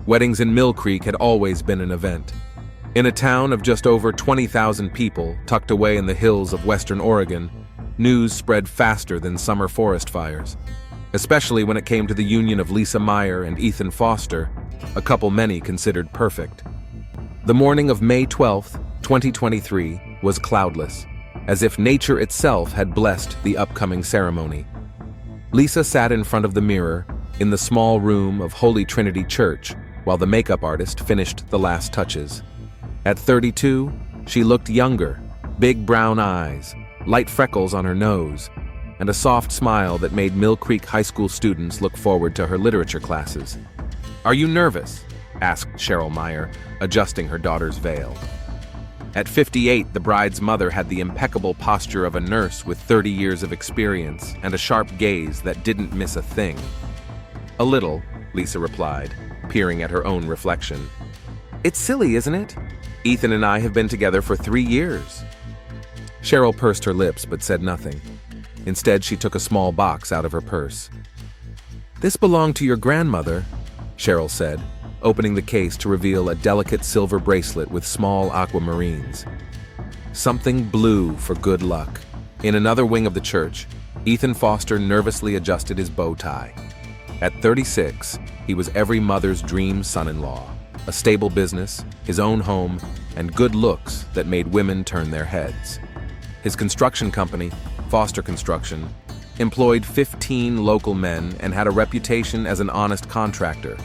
Weddings in Mill Creek had always been an event. In a town of just over 20,000 people, tucked away in the hills of western Oregon, news spread faster than summer forest fires, especially when it came to the union of Lisa Meyer and Ethan Foster, a couple many considered perfect. The morning of May 12, 2023, was cloudless, as if nature itself had blessed the upcoming ceremony. Lisa sat in front of the mirror in the small room of Holy Trinity Church while the makeup artist finished the last touches. At 32, she looked younger, big brown eyes, light freckles on her nose, and a soft smile that made Mill Creek High School students look forward to her literature classes. "Are you nervous?" asked Cheryl Meyer, adjusting her daughter's veil. At 58, the bride's mother had the impeccable posture of a nurse with 30 years of experience and a sharp gaze that didn't miss a thing. "A little," Lisa replied, peering at her own reflection. "It's silly, isn't it? Ethan and I have been together for 3 years." Cheryl pursed her lips but said nothing. Instead, she took a small box out of her purse. "This belonged to your grandmother," Cheryl said, opening the case to reveal a delicate silver bracelet with small aquamarines. Something blue for good luck. In another wing of the church, Ethan Foster nervously adjusted his bow tie. At 36, he was every mother's dream son-in-law. A stable business, his own home, and good looks that made women turn their heads. His construction company, Foster Construction, employed 15 local men and had a reputation as an honest contractor,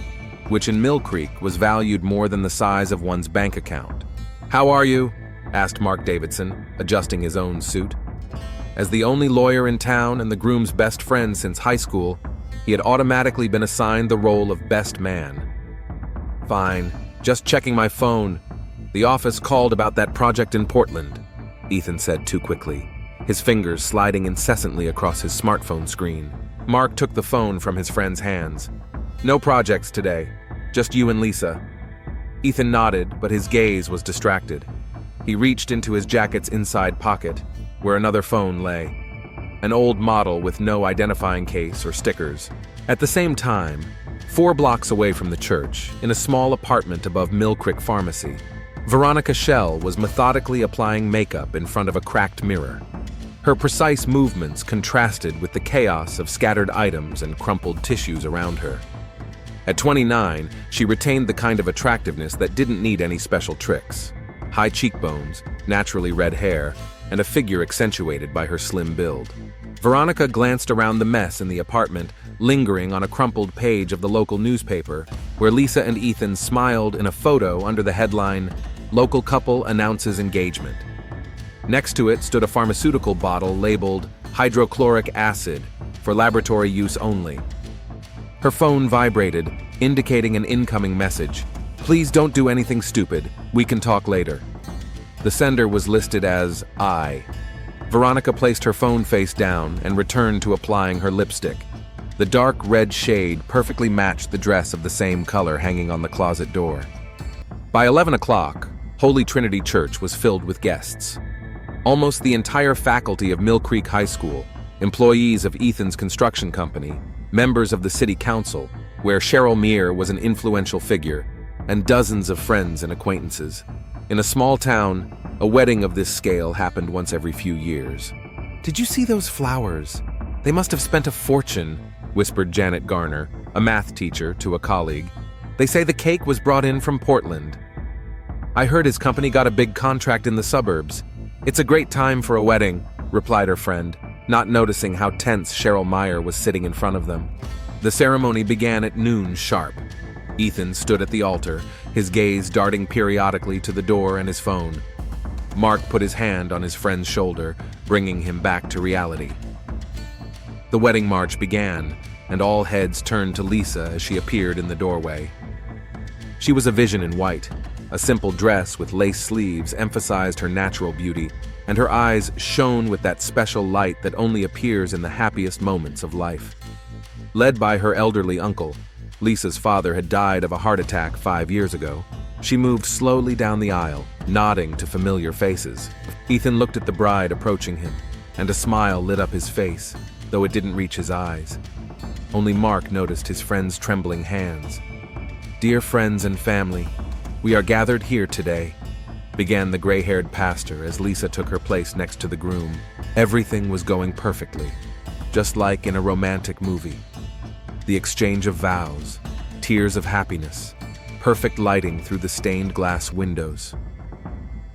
which in Mill Creek was valued more than the size of one's bank account. "How are you?" asked Mark Davidson, adjusting his own suit. As the only lawyer in town and the groom's best friend since high school, he had automatically been assigned the role of best man. "Fine, just checking my phone. The office called about that project in Portland," Ethan said too quickly, his fingers sliding incessantly across his smartphone screen. Mark took the phone from his friend's hands. "No projects today, just you and Lisa." Ethan nodded, but his gaze was distracted. He reached into his jacket's inside pocket, where another phone lay, an old model with no identifying case or stickers. At the same time, 4 blocks away from the church, in a small apartment above Mill Creek Pharmacy, Veronica Schell was methodically applying makeup in front of a cracked mirror. Her precise movements contrasted with the chaos of scattered items and crumpled tissues around her. At 29, she retained the kind of attractiveness that didn't need any special tricks. High cheekbones, naturally red hair, and a figure accentuated by her slim build. Veronica glanced around the mess in the apartment, lingering on a crumpled page of the local newspaper, where Lisa and Ethan smiled in a photo under the headline, "Local Couple Announces Engagement." Next to it stood a pharmaceutical bottle labeled hydrochloric acid for laboratory use only. Her phone vibrated, indicating an incoming message. "Please don't do anything stupid. We can talk later." The sender was listed as I. Veronica placed her phone face down and returned to applying her lipstick. The dark red shade perfectly matched the dress of the same color hanging on the closet door. By 11 o'clock, Holy Trinity Church was filled with guests. Almost the entire faculty of Mill Creek High School, employees of Ethan's construction company, members of the city council, where Cheryl Meyer was an influential figure, and dozens of friends and acquaintances. In a small town, a wedding of this scale happened once every few years. "Did you see those flowers? They must have spent a fortune," whispered Janet Garner, a math teacher, to a colleague. "They say the cake was brought in from Portland." "I heard his company got a big contract in the suburbs. It's a great time for a wedding," replied her friend, not noticing how tense Cheryl Meyer was sitting in front of them. The ceremony began at noon sharp. Ethan stood at the altar, his gaze darting periodically to the door and his phone. Mark put his hand on his friend's shoulder, bringing him back to reality. The wedding march began, and all heads turned to Lisa as she appeared in the doorway. She was a vision in white. A simple dress with lace sleeves emphasized her natural beauty, and her eyes shone with that special light that only appears in the happiest moments of life. Led by her elderly uncle, Lisa's father had died of a heart attack 5 years ago. She moved slowly down the aisle, nodding to familiar faces. Ethan looked at the bride approaching him, and a smile lit up his face, though it didn't reach his eyes. Only Mark noticed his friend's trembling hands. Dear friends and family, we are gathered here today, began the gray-haired pastor as Lisa took her place next to the groom. Everything was going perfectly, just like in a romantic movie. The exchange of vows, tears of happiness, perfect lighting through the stained glass windows.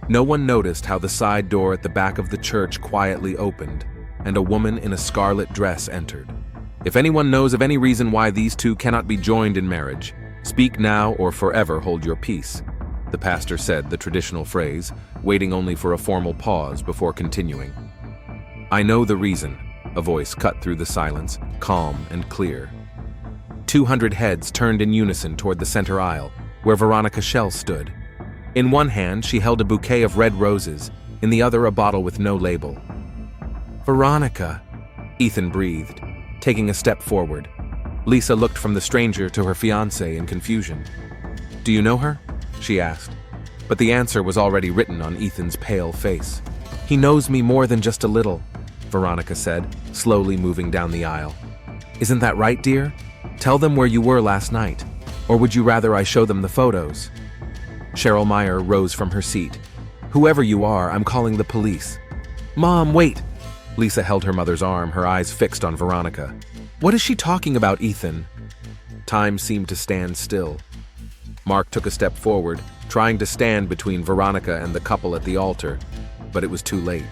No one noticed how the side door at the back of the church quietly opened, and a woman in a scarlet dress entered. If anyone knows of any reason why these two cannot be joined in marriage, speak now or forever hold your peace, the pastor said the traditional phrase, waiting only for a formal pause before continuing. I know the reason, a voice cut through the silence, calm and clear. 200 heads turned in unison toward the center aisle, where Veronica Schell stood. In one hand, she held a bouquet of red roses, in the other a bottle with no label. Veronica, Ethan breathed, taking a step forward. Lisa looked from the stranger to her fiancé in confusion. Do you know her? She asked. But the answer was already written on Ethan's pale face. He knows me more than just a little, Veronica said, slowly moving down the aisle. Isn't that right, dear? Tell them where you were last night. Or would you rather I show them the photos? Cheryl Meyer rose from her seat. Whoever you are, I'm calling the police. Mom, wait! Lisa held her mother's arm, her eyes fixed on Veronica. What is she talking about, Ethan? Time seemed to stand still. Mark took a step forward, trying to stand between Veronica and the couple at the altar, but it was too late.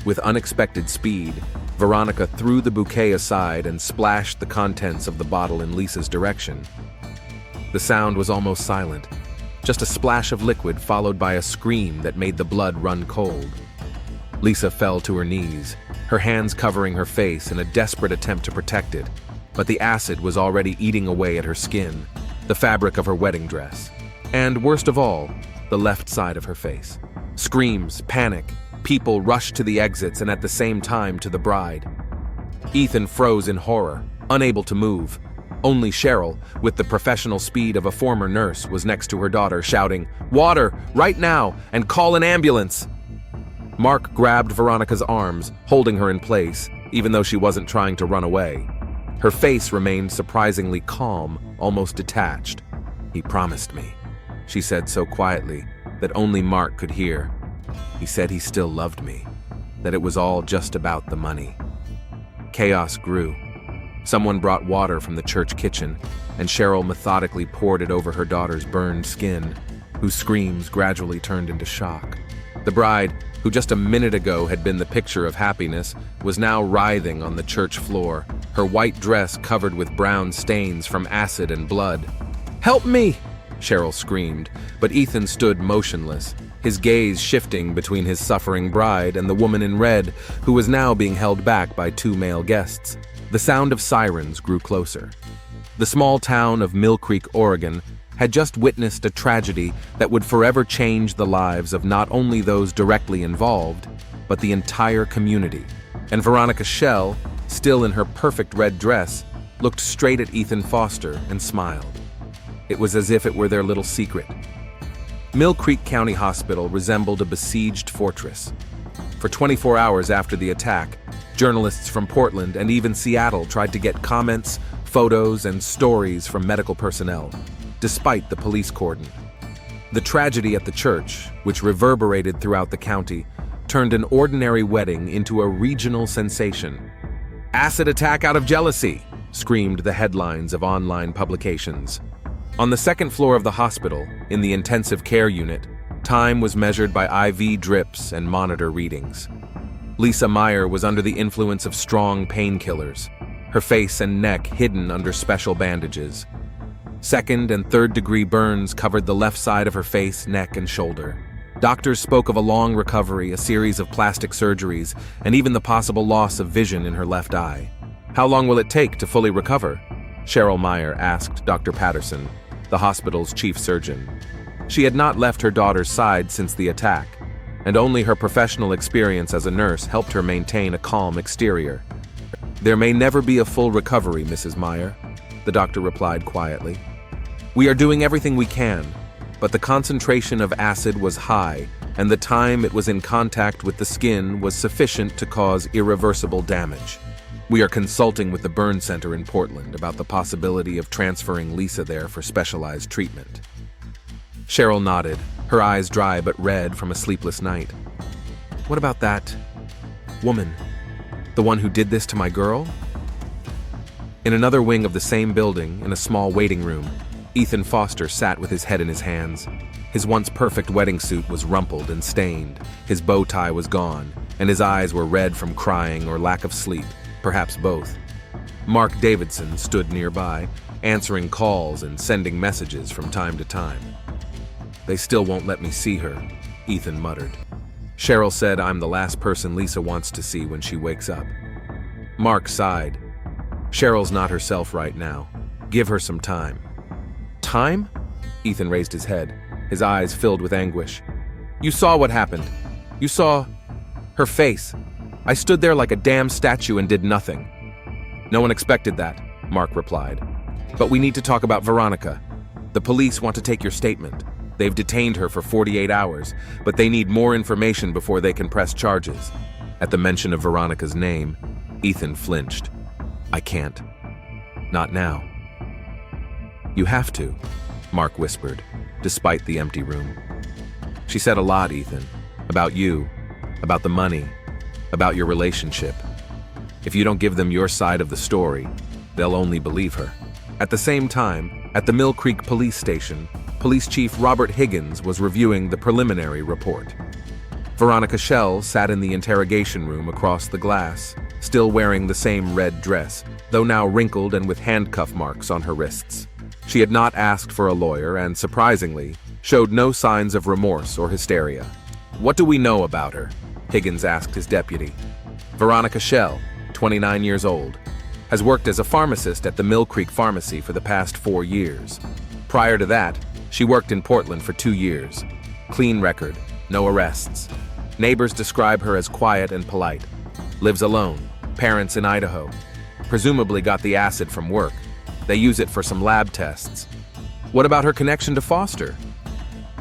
With unexpected speed, Veronica threw the bouquet aside and splashed the contents of the bottle in Lisa's direction. The sound was almost silent, just a splash of liquid followed by a scream that made the blood run cold. Lisa fell to her knees, her hands covering her face in a desperate attempt to protect it, but the acid was already eating away at her skin, the fabric of her wedding dress, and, worst of all, the left side of her face. Screams, panic, people rushed to the exits and at the same time to the bride. Ethan froze in horror, unable to move. Only Cheryl, with the professional speed of a former nurse, was next to her daughter, shouting, "Water, right now, and call an ambulance!" Mark grabbed Veronica's arms, holding her in place, even though she wasn't trying to run away. Her face remained surprisingly calm, almost detached. He promised me, she said so quietly that only Mark could hear. He said he still loved me, that it was all just about the money. Chaos grew. Someone brought water from the church kitchen, and Cheryl methodically poured it over her daughter's burned skin, whose screams gradually turned into shock. The bride, who just a minute ago had been the picture of happiness, was now writhing on the church floor, her white dress covered with brown stains from acid and blood. "Help me!" Cheryl screamed, but Ethan stood motionless, his gaze shifting between his suffering bride and the woman in red, who was now being held back by two male guests. The sound of sirens grew closer. The small town of Mill Creek, Oregon, had just witnessed a tragedy that would forever change the lives of not only those directly involved, but the entire community. And Veronica Schell, still in her perfect red dress, looked straight at Ethan Foster and smiled. It was as if it were their little secret. Mill Creek County Hospital resembled a besieged fortress. For 24 hours after the attack, journalists from Portland and even Seattle tried to get comments, photos, and stories from medical personnel, despite the police cordon. The tragedy at the church, which reverberated throughout the county, turned an ordinary wedding into a regional sensation. "Acid attack out of jealousy," screamed the headlines of online publications. On the second floor of the hospital, in the intensive care unit, time was measured by IV drips and monitor readings. Lisa Meyer was under the influence of strong painkillers, her face and neck hidden under special bandages. Second and third degree burns covered the left side of her face, neck, and shoulder. Doctors spoke of a long recovery, a series of plastic surgeries, and even the possible loss of vision in her left eye. "How long will it take to fully recover?" Cheryl Meyer asked Dr. Patterson, the hospital's chief surgeon. She had not left her daughter's side since the attack, and only her professional experience as a nurse helped her maintain a calm exterior. "There may never be a full recovery, Mrs. Meyer," the doctor replied quietly. "We are doing everything we can, but the concentration of acid was high, and the time it was in contact with the skin was sufficient to cause irreversible damage." We are consulting with the burn center in Portland about the possibility of transferring Lisa there for specialized treatment. Cheryl nodded, her eyes dry but red from a sleepless night. What about that woman? The one who did this to my girl? In another wing of the same building, in a small waiting room, Ethan Foster sat with his head in his hands. His once perfect wedding suit was rumpled and stained, his bow tie was gone, and his eyes were red from crying or lack of sleep, perhaps both. Mark Davidson stood nearby, answering calls and sending messages from time to time. They still won't let me see her, Ethan muttered. Cheryl said I'm the last person Lisa wants to see when she wakes up. Mark sighed. Cheryl's not herself right now. Give her some time. Time? Ethan raised his head, his eyes filled with anguish. You saw what happened. You saw her face. I stood there like a damn statue and did nothing. No one expected that, Mark replied. But we need to talk about Veronica. The police want to take your statement. They've detained her for 48 hours, but they need more information before they can press charges. At the mention of Veronica's name, Ethan flinched. I can't. Not now. You have to, Mark whispered, despite the empty room. She said a lot, Ethan. About you, about the money, about your relationship. If you don't give them your side of the story, they'll only believe her. At the same time, at the Mill Creek Police Station, Police Chief Robert Higgins was reviewing the preliminary report. Veronica Schell sat in the interrogation room across the glass, still wearing the same red dress, though now wrinkled and with handcuff marks on her wrists. She had not asked for a lawyer and, surprisingly, showed no signs of remorse or hysteria. What do we know about her? Higgins asked his deputy. Veronica Schell, 29 years old, has worked as a pharmacist at the Mill Creek Pharmacy for the past 4 years. Prior to that, she worked in Portland for 2 years. Clean record, no arrests. Neighbors describe her as quiet and polite. Lives alone, parents in Idaho. Presumably got the acid from work. They use it for some lab tests. What about her connection to Foster?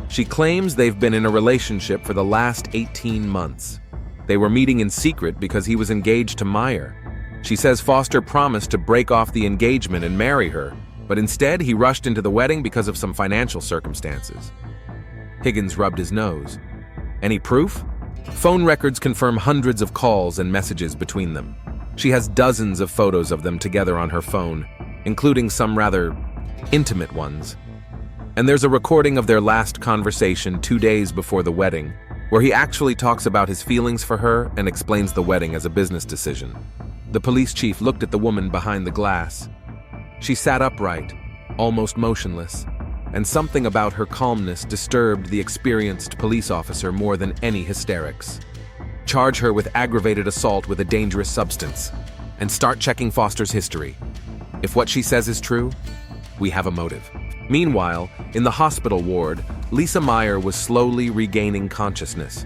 She claims they've been in a relationship for the last 18 months. They were meeting in secret because he was engaged to Meyer. She says Foster promised to break off the engagement and marry her, but instead he rushed into the wedding because of some financial circumstances. Higgins rubbed his nose. Any proof? Phone records confirm hundreds of calls and messages between them. She has dozens of photos of them together on her phone, including some rather intimate ones. And there's a recording of their last conversation 2 days before the wedding, where he actually talks about his feelings for her and explains the wedding as a business decision. The police chief looked at the woman behind the glass. She sat upright, almost motionless, and something about her calmness disturbed the experienced police officer more than any hysterics. Charge her with aggravated assault with a dangerous substance, and start checking Foster's history. If what she says is true, we have a motive. Meanwhile, in the hospital ward, Lisa Meyer was slowly regaining consciousness.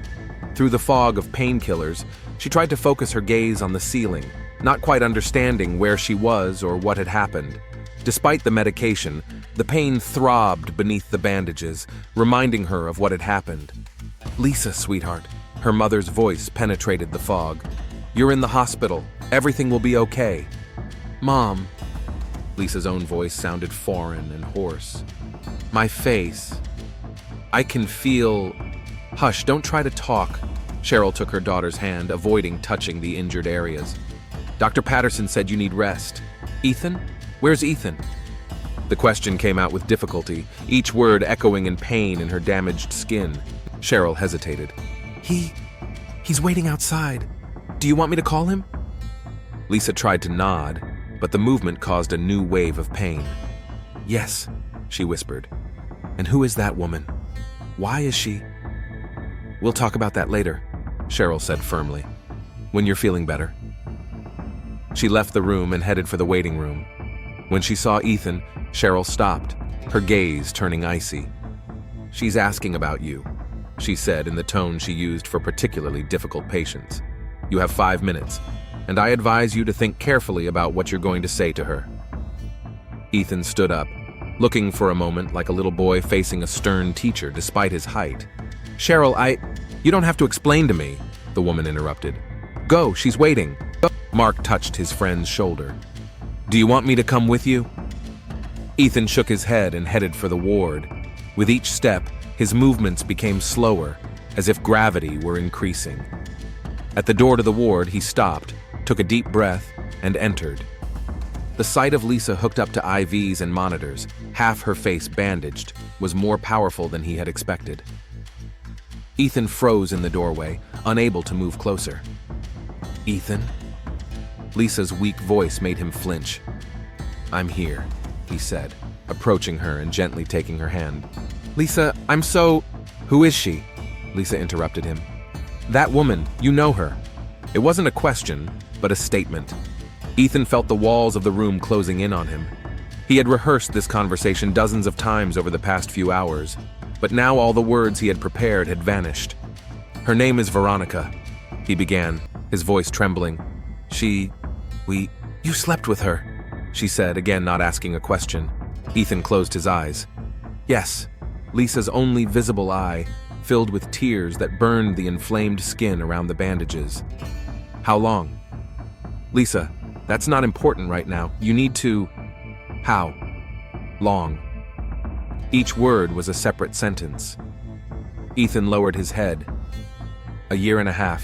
Through the fog of painkillers, she tried to focus her gaze on the ceiling, not quite understanding where she was or what had happened. Despite the medication, the pain throbbed beneath the bandages, reminding her of what had happened. Lisa, sweetheart, her mother's voice penetrated the fog. You're in the hospital. Everything will be okay. Mom. Lisa's own voice sounded foreign and hoarse. My face. I can feel... Hush, don't try to talk. Cheryl took her daughter's hand, avoiding touching the injured areas. Dr. Patterson said you need rest. Ethan? Where's Ethan? The question came out with difficulty, each word echoing in pain in her damaged skin. Cheryl hesitated. He's waiting outside. Do you want me to call him? Lisa tried to nod, but the movement caused a new wave of pain. Yes, she whispered. And who is that woman? Why is she? We'll talk about that later, Cheryl said firmly. When you're feeling better. She left the room and headed for the waiting room. When she saw Ethan, Cheryl stopped, her gaze turning icy. She's asking about you, she said in the tone she used for particularly difficult patients. You have 5 minutes, and I advise you to think carefully about what you're going to say to her. Ethan stood up, looking for a moment like a little boy facing a stern teacher despite his height. Cheryl, you don't have to explain to me, the woman interrupted. Go, she's waiting. Go. Mark touched his friend's shoulder. "Do you want me to come with you?" Ethan shook his head and headed for the ward. With each step, his movements became slower, as if gravity were increasing. At the door to the ward, he stopped, took a deep breath, and entered. The sight of Lisa hooked up to IVs and monitors, half her face bandaged, was more powerful than he had expected. Ethan froze in the doorway, unable to move closer. "Ethan?" Lisa's weak voice made him flinch. "I'm here," he said, approaching her and gently taking her hand. "Lisa, I'm so—" "Who is she?" Lisa interrupted him. "That woman, you know her." It wasn't a question, but a statement. Ethan felt the walls of the room closing in on him. He had rehearsed this conversation dozens of times over the past few hours, but now all the words he had prepared had vanished. "Her name is Veronica," he began, his voice trembling. You slept with her," she said, again not asking a question. Ethan closed his eyes. "Yes," Lisa's only visible eye, filled with tears that burned the inflamed skin around the bandages. "How long?" "Lisa, that's not important right now. You need to—" "How long?" Each word was a separate sentence. Ethan lowered his head. "A year and a half."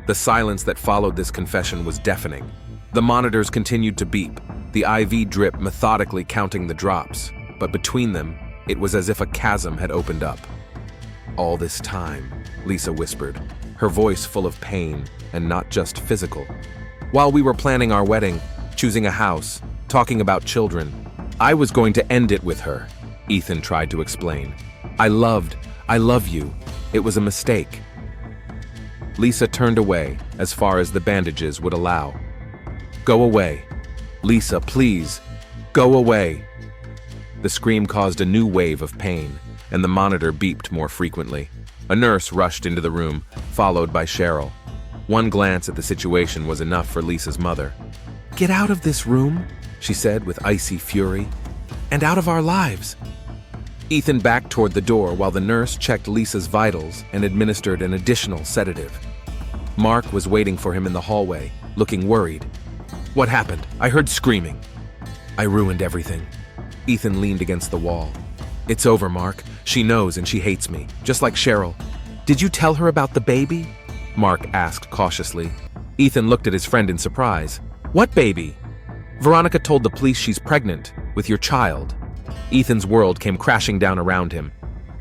The silence that followed this confession was deafening. The monitors continued to beep, the IV drip methodically counting the drops, but between them, it was as if a chasm had opened up. "All this time," Lisa whispered, her voice full of pain, and not just physical. "While we were planning our wedding, choosing a house, talking about children, I was going to end it with her," Ethan tried to explain. I love you. It was a mistake." Lisa turned away as far as the bandages would allow. "Go away. Lisa, please. Go away." The scream caused a new wave of pain, and the monitor beeped more frequently. A nurse rushed into the room, followed by Cheryl. One glance at the situation was enough for Lisa's mother. "Get out of this room," she said with icy fury, "and out of our lives." Ethan backed toward the door while the nurse checked Lisa's vitals and administered an additional sedative. Mark was waiting for him in the hallway, looking worried. "What happened? I heard screaming." "I ruined everything." Ethan leaned against the wall. "It's over, Mark. She knows and she hates me, just like Cheryl." "Did you tell her about the baby?" Mark asked cautiously. Ethan looked at his friend in surprise. "What baby?" "Veronica told the police she's pregnant with your child." Ethan's world came crashing down around him.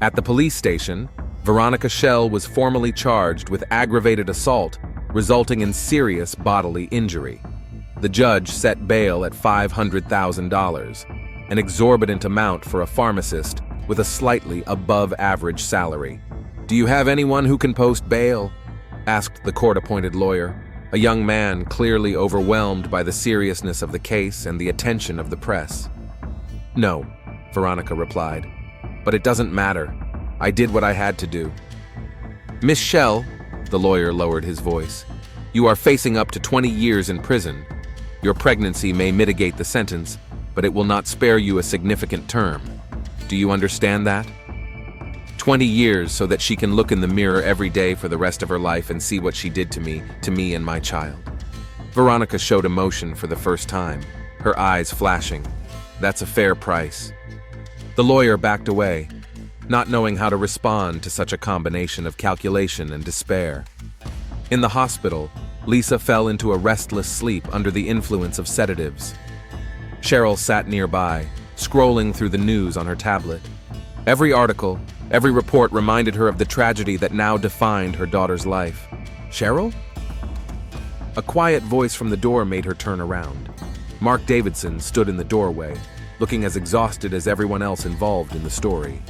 At the police station, Veronica Schell was formally charged with aggravated assault, resulting in serious bodily injury. The judge set bail at $500,000, an exorbitant amount for a pharmacist with a slightly above-average salary. "Do you have anyone who can post bail?" asked the court-appointed lawyer, a young man clearly overwhelmed by the seriousness of the case and the attention of the press. "No," Veronica replied, "but it doesn't matter. I did what I had to do." "Miss Schell," the lawyer lowered his voice, "you are facing up to 20 years in prison. Your pregnancy may mitigate the sentence, but it will not spare you a significant term. Do you understand that? 20 years so that she can look in the mirror every day for the rest of her life and see what she did to me and my child." Veronica showed emotion for the first time, her eyes flashing. "That's a fair price." The lawyer backed away, not knowing how to respond to such a combination of calculation and despair. In the hospital, Lisa fell into a restless sleep under the influence of sedatives. Cheryl sat nearby, scrolling through the news on her tablet. Every article, every report reminded her of the tragedy that now defined her daughter's life. "Cheryl?" A quiet voice from the door made her turn around. Mark Davidson stood in the doorway, looking as exhausted as everyone else involved in the story.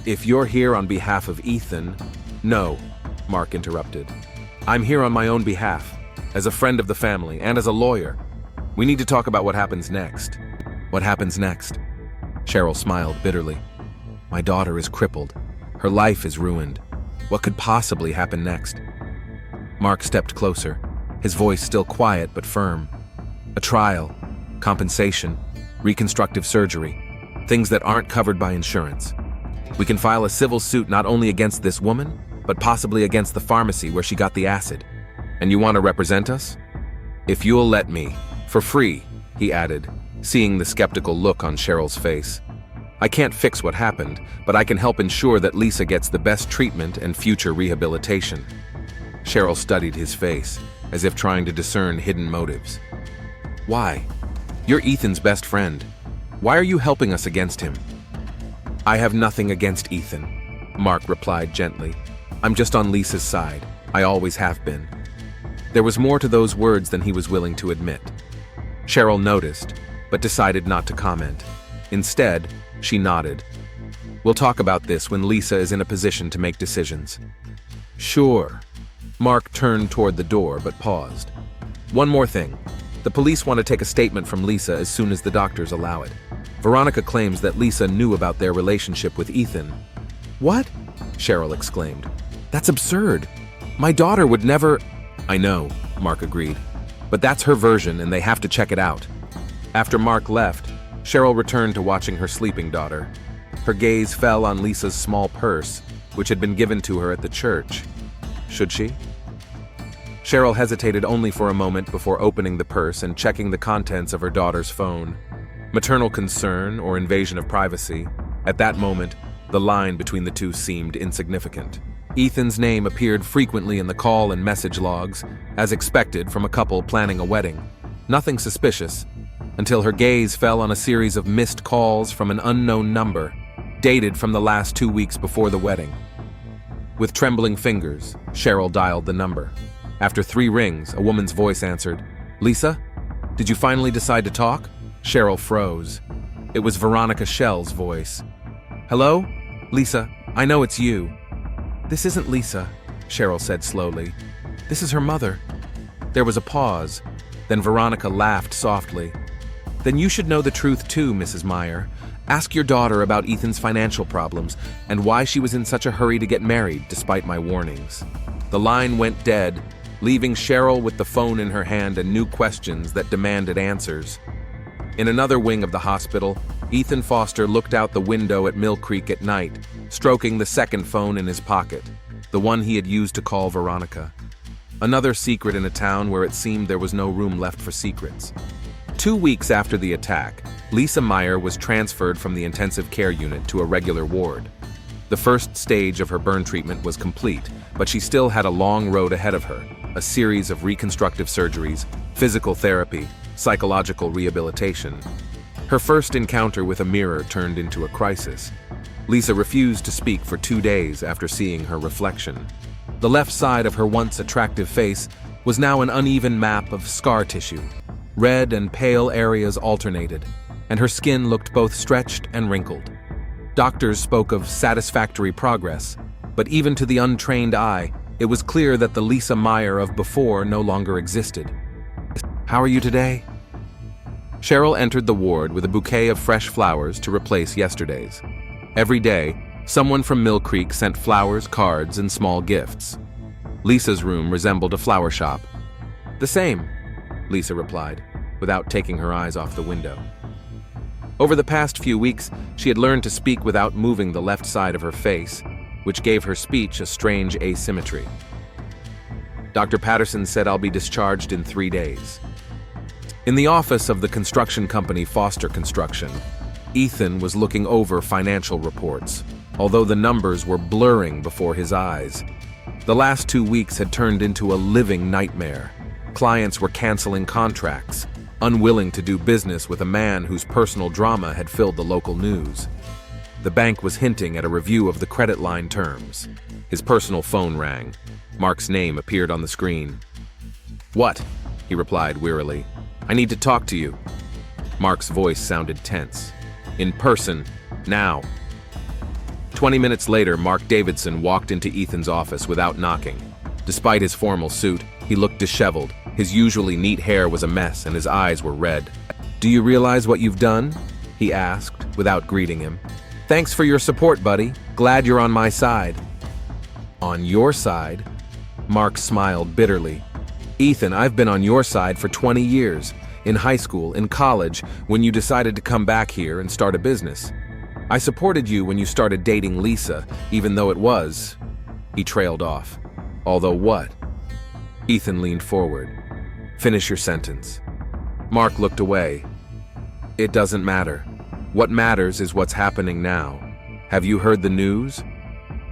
"If you're here on behalf of Ethan—" "No," Mark interrupted. "I'm here on my own behalf, as a friend of the family and as a lawyer. We need to talk about what happens next." "What happens next?" Cheryl smiled bitterly. "My daughter is crippled. Her life is ruined. What could possibly happen next?" Mark stepped closer, his voice still quiet but firm. "A trial, compensation, reconstructive surgery, things that aren't covered by insurance. We can file a civil suit not only against this woman, but possibly against the pharmacy where she got the acid. And you want to represent us?" "If you'll let me. For free," he added, seeing the skeptical look on Cheryl's face. "I can't fix what happened, but I can help ensure that Lisa gets the best treatment and future rehabilitation." Cheryl studied his face, as if trying to discern hidden motives. "Why? You're Ethan's best friend. Why are you helping us against him?" "I have nothing against Ethan," Mark replied gently. "I'm just on Lisa's side. I always have been." There was more to those words than he was willing to admit. Cheryl noticed, but decided not to comment. Instead, she nodded. "We'll talk about this when Lisa is in a position to make decisions." "Sure." Mark turned toward the door but paused. "One more thing. The police want to take a statement from Lisa as soon as the doctors allow it. Veronica claims that Lisa knew about their relationship with Ethan." "What?" Cheryl exclaimed. "That's absurd. My daughter would never—" "I know," Mark agreed. "But that's her version and they have to check it out." After Mark left, Cheryl returned to watching her sleeping daughter. Her gaze fell on Lisa's small purse, which had been given to her at the church. Should she? Cheryl hesitated only for a moment before opening the purse and checking the contents of her daughter's phone. Maternal concern or invasion of privacy? At that moment, the line between the two seemed insignificant. Ethan's name appeared frequently in the call and message logs, as expected from a couple planning a wedding. Nothing suspicious, until her gaze fell on a series of missed calls from an unknown number, dated from the last 2 weeks before the wedding. With trembling fingers, Cheryl dialed the number. After 3 rings, a woman's voice answered. "Lisa? Did you finally decide to talk?" Cheryl froze. It was Veronica Schell's voice. "Hello? Lisa, I know it's you." "This isn't Lisa," Cheryl said slowly. "This is her mother." There was a pause. Then Veronica laughed softly. "Then you should know the truth too, Mrs. Meyer. Ask your daughter about Ethan's financial problems and why she was in such a hurry to get married despite my warnings." The line went dead, leaving Cheryl with the phone in her hand and new questions that demanded answers. In another wing of the hospital, Ethan Foster looked out the window at Mill Creek at night, stroking the second phone in his pocket, the one he had used to call Veronica. Another secret in a town where it seemed there was no room left for secrets. 2 weeks after the attack, Lisa Meyer was transferred from the intensive care unit to a regular ward. The first stage of her burn treatment was complete, but she still had a long road ahead of her, a series of reconstructive surgeries, physical therapy, psychological rehabilitation. Her first encounter with a mirror turned into a crisis. Lisa refused to speak for 2 days after seeing her reflection. The left side of her once attractive face was now an uneven map of scar tissue. Red and pale areas alternated, and her skin looked both stretched and wrinkled. Doctors spoke of satisfactory progress, but even to the untrained eye, it was clear that the Lisa Meyer of before no longer existed. "How are you today?" Cheryl entered the ward with a bouquet of fresh flowers to replace yesterday's. Every day, someone from Mill Creek sent flowers, cards, and small gifts. Lisa's room resembled a flower shop. "The same," Lisa replied, without taking her eyes off the window. Over the past few weeks, she had learned to speak without moving the left side of her face, which gave her speech a strange asymmetry. "Dr. Patterson said I'll be discharged in 3 days." In the office of the construction company Foster Construction, Ethan was looking over financial reports, although the numbers were blurring before his eyes. The last 2 weeks had turned into a living nightmare. Clients were canceling contracts, unwilling to do business with a man whose personal drama had filled the local news. The bank was hinting at a review of the credit line terms. His personal phone rang. Mark's name appeared on the screen. "What?" he replied wearily. "I need to talk to you." Mark's voice sounded tense. "In person, now." 20 minutes later, Mark Davidson walked into Ethan's office without knocking. Despite his formal suit, he looked disheveled. His usually neat hair was a mess and his eyes were red. "Do you realize what you've done?" he asked, without greeting him. "Thanks for your support, buddy. Glad you're on my side." "On your side?" Mark smiled bitterly. "Ethan, I've been on your side for 20 years. In high school, in college, when you decided to come back here and start a business. I supported you when you started dating Lisa, even though it was—" He trailed off. "Although what?" Ethan leaned forward. Finish your sentence. Mark looked away. It doesn't matter. What matters is what's happening now. Have you heard the news?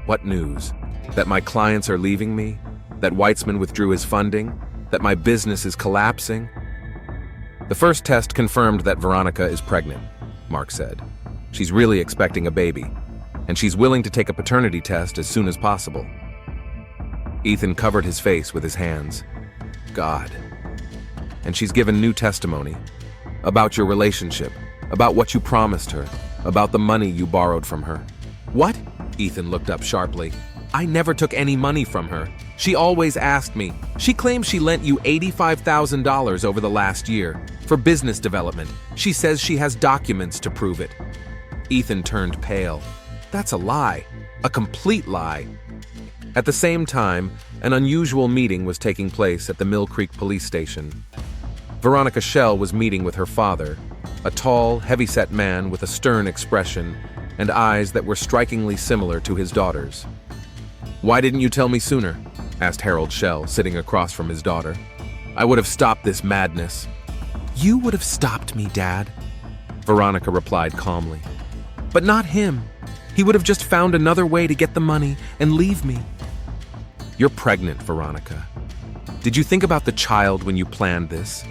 What news? That my clients are leaving me? That Weitzman withdrew his funding? That my business is collapsing? The first test confirmed that Veronica is pregnant, Mark said. She's really expecting a baby, and she's willing to take a paternity test as soon as possible. Ethan covered his face with his hands. God. And she's given new testimony about your relationship, about what you promised her, about the money you borrowed from her. What? Ethan looked up sharply. I never took any money from her. She always asked me. She claims she lent you $85,000 over the last year for business development. She says she has documents to prove it. Ethan turned pale. That's a lie. A complete lie. At the same time, an unusual meeting was taking place at the Mill Creek police station. Veronica Schell was meeting with her father, a tall, heavy-set man with a stern expression and eyes that were strikingly similar to his daughter's. Why didn't you tell me sooner? Asked Harold Schell, sitting across from his daughter. I would have stopped this madness. You would have stopped me, Dad, Veronica replied calmly. But not him. He would have just found another way to get the money and leave me. You're pregnant, Veronica. Did you think about the child when you planned this?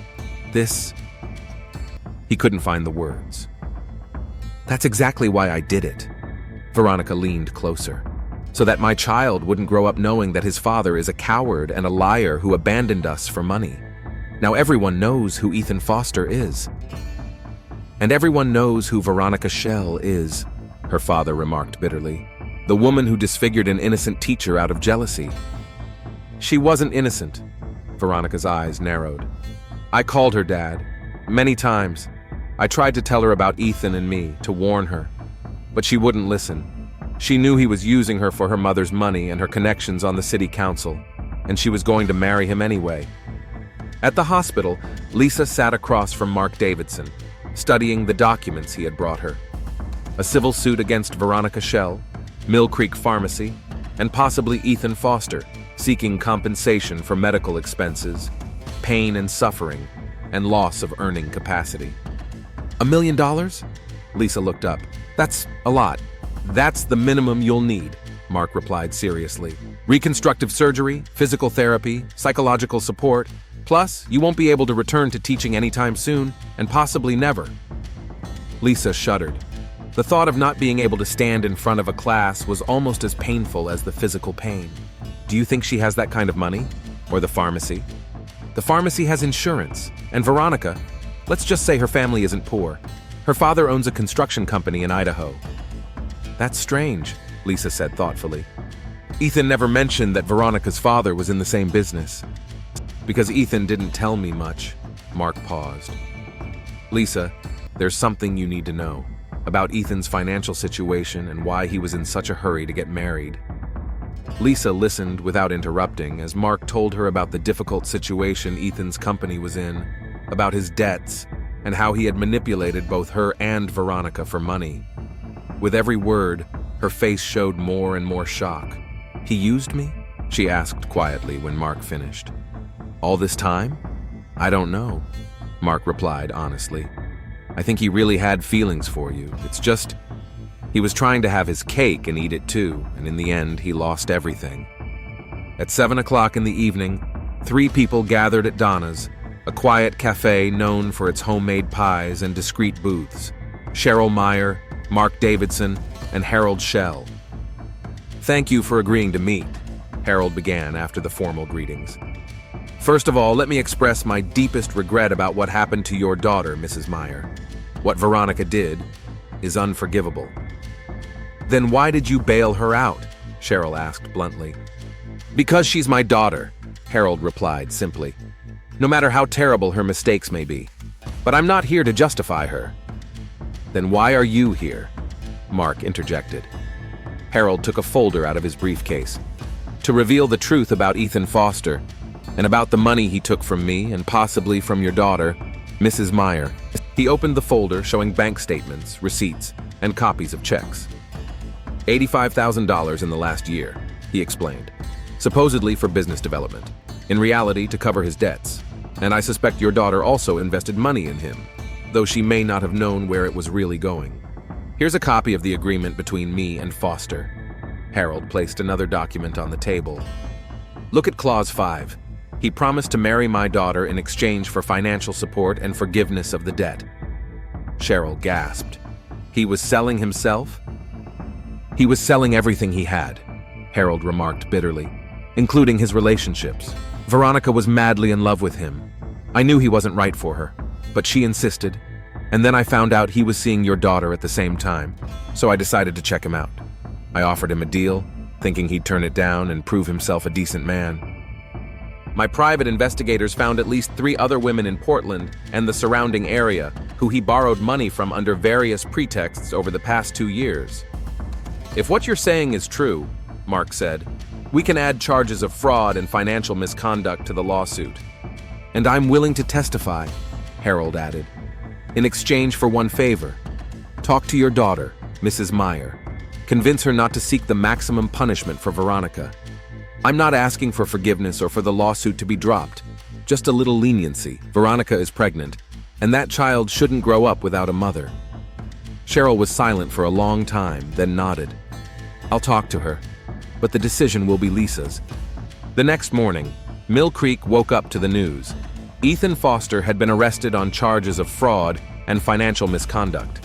He couldn't find the words. That's exactly why I did it. Veronica leaned closer. So that my child wouldn't grow up knowing that his father is a coward and a liar who abandoned us for money. Now everyone knows who Ethan Foster is. And everyone knows who Veronica Schell is, her father remarked bitterly. The woman who disfigured an innocent teacher out of jealousy. She wasn't innocent. Veronica's eyes narrowed. I called her, Dad, many times. I tried to tell her about Ethan and me, to warn her. But she wouldn't listen. She knew he was using her for her mother's money and her connections on the city council, and she was going to marry him anyway. At the hospital, Lisa sat across from Mark Davidson, studying the documents he had brought her. A civil suit against Veronica Schell, Mill Creek Pharmacy, and possibly Ethan Foster, seeking compensation for medical expenses, pain and suffering, and loss of earning capacity. $1 million? Lisa looked up. That's a lot. That's the minimum you'll need, Mark replied seriously. Reconstructive surgery, physical therapy, psychological support, plus you won't be able to return to teaching anytime soon, and possibly never. Lisa shuddered. The thought of not being able to stand in front of a class was almost as painful as the physical pain. Do you think she has that kind of money? Or the pharmacy? The pharmacy has insurance, and Veronica, let's just say her family isn't poor. Her father owns a construction company in Idaho. That's strange, Lisa said thoughtfully. Ethan never mentioned that Veronica's father was in the same business. Because Ethan didn't tell me much, Mark paused. Lisa, there's something you need to know about Ethan's financial situation and why he was in such a hurry to get married. Lisa listened without interrupting as Mark told her about the difficult situation Ethan's company was in, about his debts, and how he had manipulated both her and Veronica for money. With every word, her face showed more and more shock. He used me? She asked quietly when Mark finished. All this time? I don't know, Mark replied honestly. I think he really had feelings for you. It's just, he was trying to have his cake and eat it too, and in the end, he lost everything. At 7 o'clock in the evening, 3 people gathered at Donna's, a quiet cafe known for its homemade pies and discreet booths. Cheryl Meyer, Mark Davidson, and Harold Schell. Thank you for agreeing to meet, Harold began after the formal greetings. First of all, let me express my deepest regret about what happened to your daughter, Mrs. Meyer. What Veronica did is unforgivable. Then why did you bail her out? Cheryl asked bluntly. Because she's my daughter, Harold replied simply. No matter how terrible her mistakes may be. But I'm not here to justify her. Then why are you here? Mark interjected. Harold took a folder out of his briefcase. To reveal the truth about Ethan Foster, and about the money he took from me and possibly from your daughter, Mrs. Meyer. He opened the folder showing bank statements, receipts, and copies of checks. $85,000 in the last year, he explained, supposedly for business development, in reality to cover his debts. And I suspect your daughter also invested money in him, though she may not have known where it was really going. Here's a copy of the agreement between me and Foster. Harold placed another document on the table. Look at Clause 5. He promised to marry my daughter in exchange for financial support and forgiveness of the debt. Cheryl gasped. He was selling himself? He was selling everything he had, Harold remarked bitterly, including his relationships. Veronica was madly in love with him. I knew he wasn't right for her, but she insisted, and then I found out he was seeing your daughter at the same time, so I decided to check him out. I offered him a deal, thinking he'd turn it down and prove himself a decent man. My private investigators found at least 3 other women in Portland and the surrounding area who he borrowed money from under various pretexts over the past 2 years. If what you're saying is true, Mark said, we can add charges of fraud and financial misconduct to the lawsuit. And I'm willing to testify, Harold added, in exchange for one favor. Talk to your daughter, Mrs. Meyer. Convince her not to seek the maximum punishment for Veronica. I'm not asking for forgiveness or for the lawsuit to be dropped. Just a little leniency. Veronica is pregnant, and that child shouldn't grow up without a mother. Cheryl was silent for a long time, then nodded. I'll talk to her, but the decision will be Lisa's. The next morning, Mill Creek woke up to the news. Ethan Foster had been arrested on charges of fraud and financial misconduct.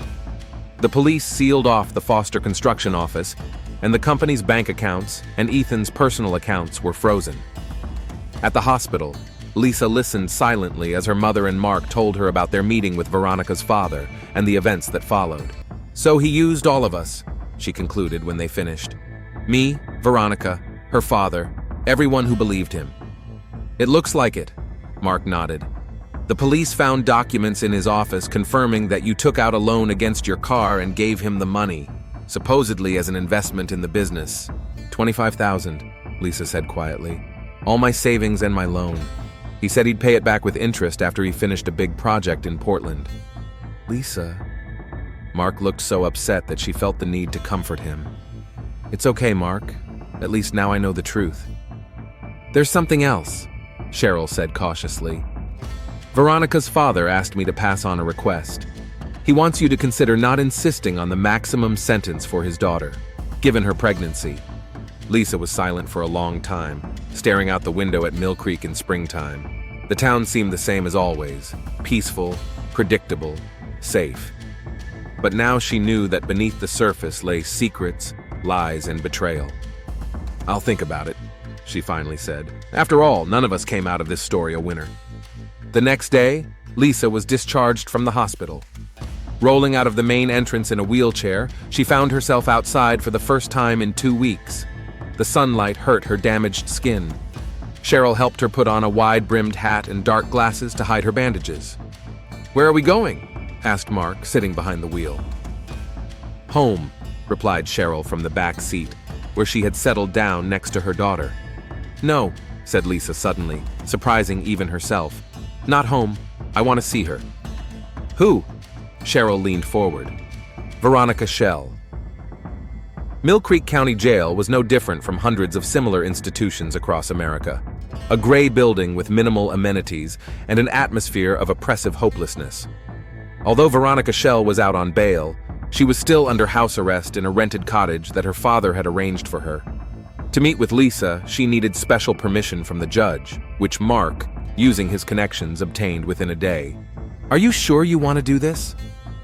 The police sealed off the Foster construction office, and the company's bank accounts and Ethan's personal accounts were frozen. At the hospital, Lisa listened silently as her mother and Mark told her about their meeting with Veronica's father and the events that followed. So he used all of us, she concluded when they finished. Me, Veronica, her father, everyone who believed him. It looks like it, Mark nodded. The police found documents in his office confirming that you took out a loan against your car and gave him the money, supposedly as an investment in the business. $25,000, Lisa said quietly. All my savings and my loan. He said he'd pay it back with interest after he finished a big project in Portland. Lisa. Mark looked so upset that she felt the need to comfort him. It's okay, Mark. At least now I know the truth. There's something else, Cheryl said cautiously. Veronica's father asked me to pass on a request. He wants you to consider not insisting on the maximum sentence for his daughter, given her pregnancy. Lisa was silent for a long time, staring out the window at Mill Creek in springtime. The town seemed the same as always, peaceful, predictable, safe. But now she knew that beneath the surface lay secrets, lies, and betrayal. I'll think about it, she finally said. After all, none of us came out of this story a winner. The next day, Lisa was discharged from the hospital. Rolling out of the main entrance in a wheelchair, she found herself outside for the first time in 2 weeks. The sunlight hurt her damaged skin. Cheryl helped her put on a wide-brimmed hat and dark glasses to hide her bandages. Where are we going? Asked Mark, sitting behind the wheel. Home, replied Cheryl from the back seat, where she had settled down next to her daughter. No, said Lisa suddenly, surprising even herself. Not home. I want to see her. Who? Cheryl leaned forward. Veronica Schell. Mill Creek County Jail was no different from hundreds of similar institutions across America. A gray building with minimal amenities and an atmosphere of oppressive hopelessness. Although Veronica Schell was out on bail, she was still under house arrest in a rented cottage that her father had arranged for her. To meet with Lisa, she needed special permission from the judge, which Mark, using his connections, obtained within a day. Are you sure you want to do this?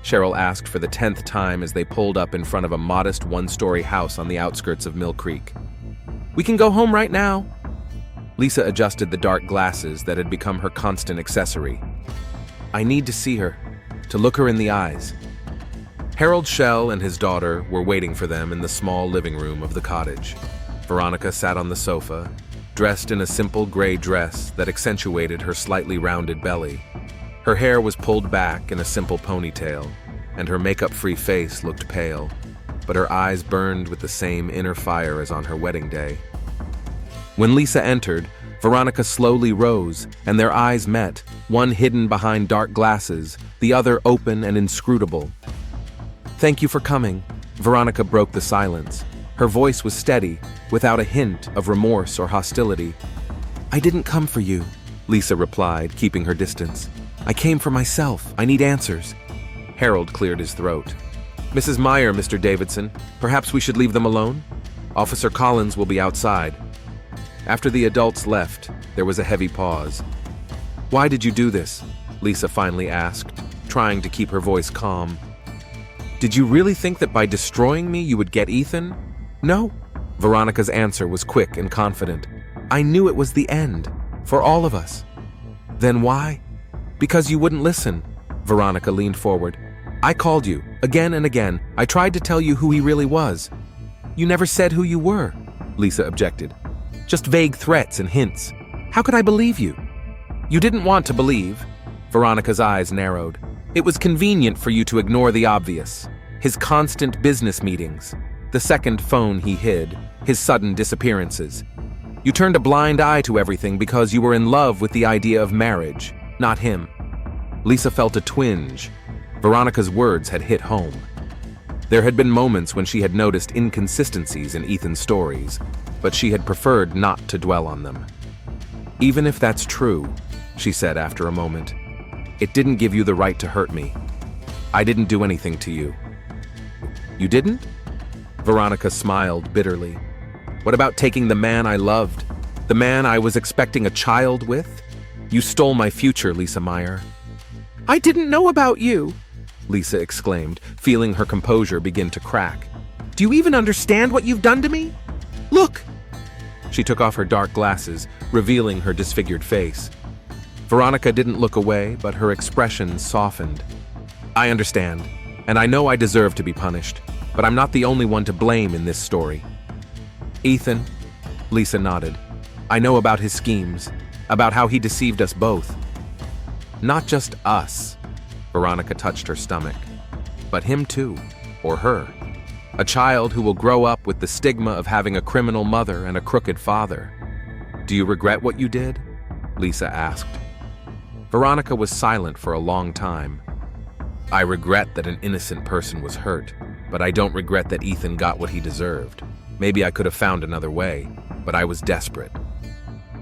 Cheryl asked for the 10th time as they pulled up in front of a modest one-story house on the outskirts of Mill Creek. We can go home right now. Lisa adjusted the dark glasses that had become her constant accessory. I need to see her, to look her in the eyes. Harold Schell and his daughter were waiting for them in the small living room of the cottage. Veronica sat on the sofa, dressed in a simple gray dress that accentuated her slightly rounded belly. Her hair was pulled back in a simple ponytail, and her makeup-free face looked pale, but her eyes burned with the same inner fire as on her wedding day. When Lisa entered, Veronica slowly rose, and their eyes met, one hidden behind dark glasses, the other open and inscrutable. Thank you for coming, Veronica broke the silence. Her voice was steady, without a hint of remorse or hostility. I didn't come for you. Lisa replied, keeping her distance. I came for myself. I need answers. Harold cleared his throat. Mrs. Meyer, Mr. Davidson, perhaps we should leave them alone? Officer Collins will be outside. After the adults left, there was a heavy pause. Why did you do this? Lisa finally asked, trying to keep her voice calm. Did you really think that by destroying me you would get Ethan? No. Veronica's answer was quick and confident. I knew it was the end, for all of us. Then why? Because you wouldn't listen. Veronica leaned forward. I called you, again and again. I tried to tell you who he really was. You never said who you were, Lisa objected. Just vague threats and hints. How could I believe you? You didn't want to believe. Veronica's eyes narrowed. It was convenient for you to ignore the obvious. His constant business meetings, the second phone he hid, his sudden disappearances. You turned a blind eye to everything because you were in love with the idea of marriage, not him. Lisa felt a twinge. Veronica's words had hit home. There had been moments when she had noticed inconsistencies in Ethan's stories, but she had preferred not to dwell on them. Even if that's true, she said after a moment, it didn't give you the right to hurt me. I didn't do anything to you. You didn't? Veronica smiled bitterly. What about taking the man I loved? The man I was expecting a child with? You stole my future, Lisa Meyer. I didn't know about you, Lisa exclaimed, feeling her composure begin to crack. Do you even understand what you've done to me? Look! She took off her dark glasses, revealing her disfigured face. Veronica didn't look away, but her expression softened. I understand, and I know I deserve to be punished, but I'm not the only one to blame in this story. Ethan, Lisa nodded. I know about his schemes, about how he deceived us both. Not just us, Veronica touched her stomach, but him too, or her. A child who will grow up with the stigma of having a criminal mother and a crooked father. Do you regret what you did? Lisa asked. Veronica was silent for a long time. I regret that an innocent person was hurt, but I don't regret that Ethan got what he deserved. Maybe I could have found another way, but I was desperate.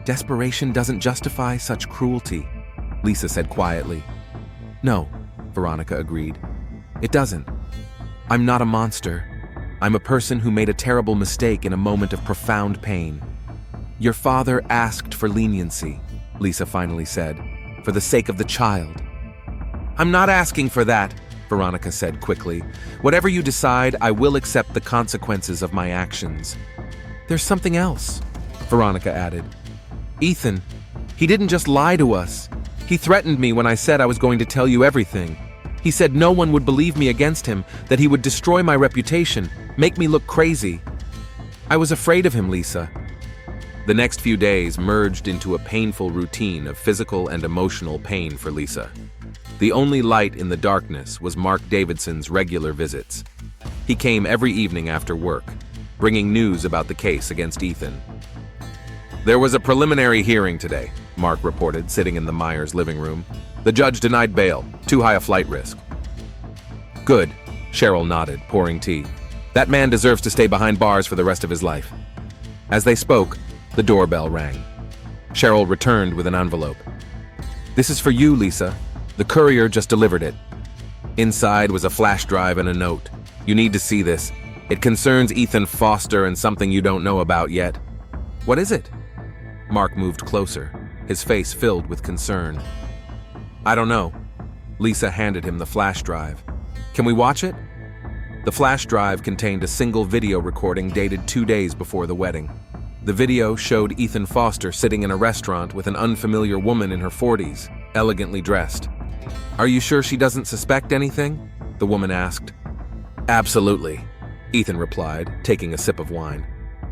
Desperation doesn't justify such cruelty, Lisa said quietly. No, Veronica agreed. It doesn't. I'm not a monster. I'm a person who made a terrible mistake in a moment of profound pain. Your father asked for leniency, Lisa finally said, for the sake of the child. I'm not asking for that, Veronica said quickly. Whatever you decide, I will accept the consequences of my actions. There's something else, Veronica added. Ethan, he didn't just lie to us. He threatened me when I said I was going to tell you everything. He said no one would believe me against him, that he would destroy my reputation, make me look crazy. I was afraid of him, Lisa. The next few days merged into a painful routine of physical and emotional pain for Lisa. The only light in the darkness was Mark Davidson's regular visits. He came every evening after work, bringing news about the case against Ethan. There was a preliminary hearing today, Mark reported, sitting in the Myers' living room. The judge denied bail, too high a flight risk. Good, Cheryl nodded, pouring tea. That man deserves to stay behind bars for the rest of his life. As they spoke, the doorbell rang. Cheryl returned with an envelope. This is for you, Lisa. The courier just delivered it. Inside was a flash drive and a note. You need to see this. It concerns Ethan Foster and something you don't know about yet. What is it? Mark moved closer, his face filled with concern. I don't know. Lisa handed him the flash drive. Can we watch it? The flash drive contained a single video recording dated 2 days before the wedding. The video showed Ethan Foster sitting in a restaurant with an unfamiliar woman in her 40s, elegantly dressed. Are you sure she doesn't suspect anything? The woman asked. Absolutely, Ethan replied, taking a sip of wine.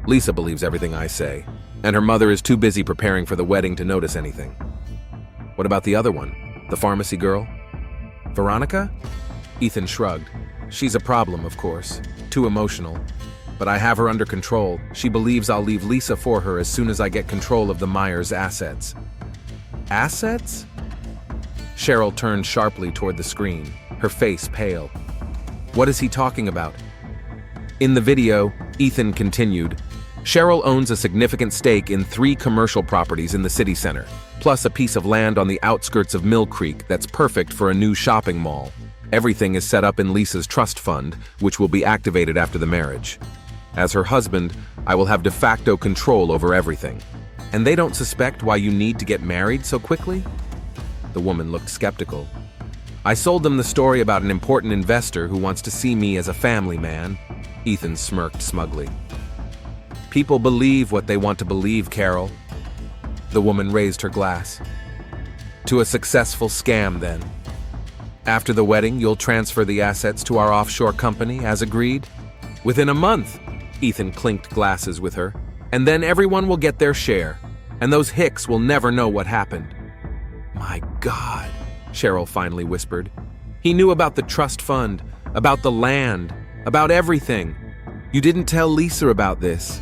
Lisa believes everything I say, and her mother is too busy preparing for the wedding to notice anything. What about the other one? The pharmacy girl? Veronica? Ethan shrugged. She's a problem, of course. Too emotional. But I have her under control. She believes I'll leave Lisa for her as soon as I get control of the Myers' assets. Assets? Cheryl turned sharply toward the screen, her face pale. What is he talking about? In the video, Ethan continued, Cheryl owns a significant stake in 3 commercial properties in the city center, plus a piece of land on the outskirts of Mill Creek that's perfect for a new shopping mall. Everything is set up in Lisa's trust fund, which will be activated after the marriage. As her husband, I will have de facto control over everything. And they don't suspect why you need to get married so quickly? The woman looked skeptical. I sold them the story about an important investor who wants to see me as a family man. Ethan smirked smugly. People believe what they want to believe, Carol. The woman raised her glass. To a successful scam, then. After the wedding, you'll transfer the assets to our offshore company, as agreed? Within a month, Ethan clinked glasses with her. And then everyone will get their share. And those hicks will never know what happened. My God, Cheryl finally whispered. He knew about the trust fund, about the land, about everything. You didn't tell Lisa about this.